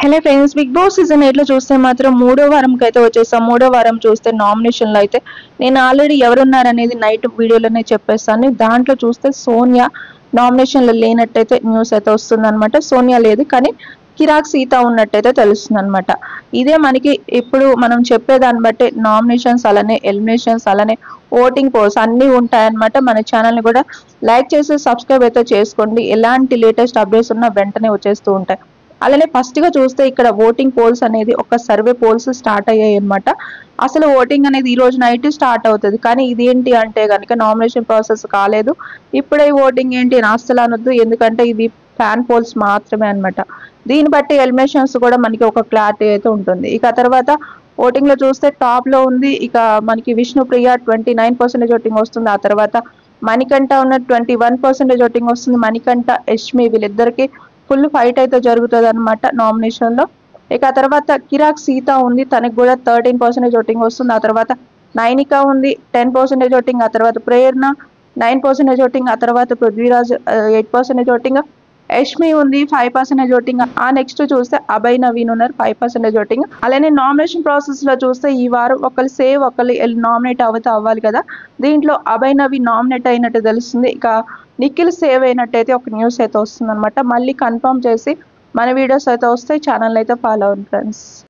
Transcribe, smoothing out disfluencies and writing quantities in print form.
Hello friends, Bigg Boss season 8 లో చూస్తే మాత్రం మూడో వారంకి అయితే వచ్చేసాం. మూడో వారం చూస్తే నామినేషన్లో అయితే నేను ఆల్రెడీ ఎవరున్నారనేది నైట్ వీడియోలోనే చెప్పేస్తాను. దాంట్లో చూస్తే సోనియా నామినేషన్లో లేనట్టయితే న్యూస్ అయితే వస్తుందన్నమాట. సోనియా లేదు, కానీ కిరాక్ సీత ఉన్నట్టయితే తెలుస్తుంది అనమాట. ఇదే మనకి ఇప్పుడు మనం చెప్పేదాన్ని బట్టి నామినేషన్స్ అలానే ఎలిమినేషన్స్ అలానే ఓటింగ్ పోల్స్ అన్నీ ఉంటాయన్నమాట. మన ఛానల్ని కూడా లైక్ చేసి సబ్స్క్రైబ్ అయితే చేసుకోండి. ఎలాంటి లేటెస్ట్ అప్డేట్స్ ఉన్నా వెంటనే వచ్చేస్తూ ఉంటాయి. అలానే ఫస్ట్ గా చూస్తే ఇక్కడ ఓటింగ్ పోల్స్ అనేది ఒక సర్వే పోల్స్ స్టార్ట్ అయ్యాయి అనమాట. అసలు ఓటింగ్ అనేది ఈ రోజు నైట్ స్టార్ట్ అవుతుంది, కానీ ఇదేంటి అంటే కనుక నామినేషన్ ప్రాసెస్ కాలేదు, ఇప్పుడే ఓటింగ్ ఏంటి అని అస్సలు అనొద్దు. ఎందుకంటే ఇది ఫ్యాన్ పోల్స్ మాత్రమే అనమాట. దీన్ని బట్టి ఎలిమినేషన్స్ కూడా మనకి ఒక క్లారిటీ అయితే ఉంటుంది. ఇక తర్వాత ఓటింగ్ లో చూస్తే టాప్ లో ఉంది ఇక మనకి విష్ణుప్రియ 29% ఓటింగ్ వస్తుంది. ఆ తర్వాత మణికంఠ ఉన్న 21% ఓటింగ్ వస్తుంది. మణికంఠ, యష్మి వీళ్ళిద్దరికి ఫుల్ ఫైట్ అయితే జరుగుతుంది అనమాట నామినేషన్ లో. ఇక ఆ తర్వాత కిరాక్ సీత ఉంది, తనకి కూడా 13% ఓటింగ్ వస్తుంది. ఆ తర్వాత నైనిక ఉంది 10% ఓటింగ్. ఆ తర్వాత ప్రేరణ 9% ఓటింగ్. ఆ తర్వాత పృథ్వీరాజ్ 8% ఓటింగ్. యష్మి ఉంది 5% ఓటింగ్. ఆ నెక్స్ట్ చూస్తే అభయ్ నవీన్ ఉన్నారు 5% ఓటింగ్. అలానే నామినేషన్ ప్రాసెస్ లో చూస్తే ఈ వారం ఒకళ్ళు సేవ్ ఒకళ్ళు నామినేట్ అవ్వాలి కదా. దీంట్లో అభయ్ నవీన్ నామినేట్ అయినట్టు తెలుస్తుంది. ఇక నిఖిల్ సేవ్ అయినట్టయితే ఒక న్యూస్ అయితే వస్తుంది అనమాట. మళ్ళీ కన్ఫర్మ్ చేసి మన వీడియోస్ అయితే వస్తాయి. ఛానల్ అయితే ఫాలో అవ్వండి ఫ్రెండ్స్.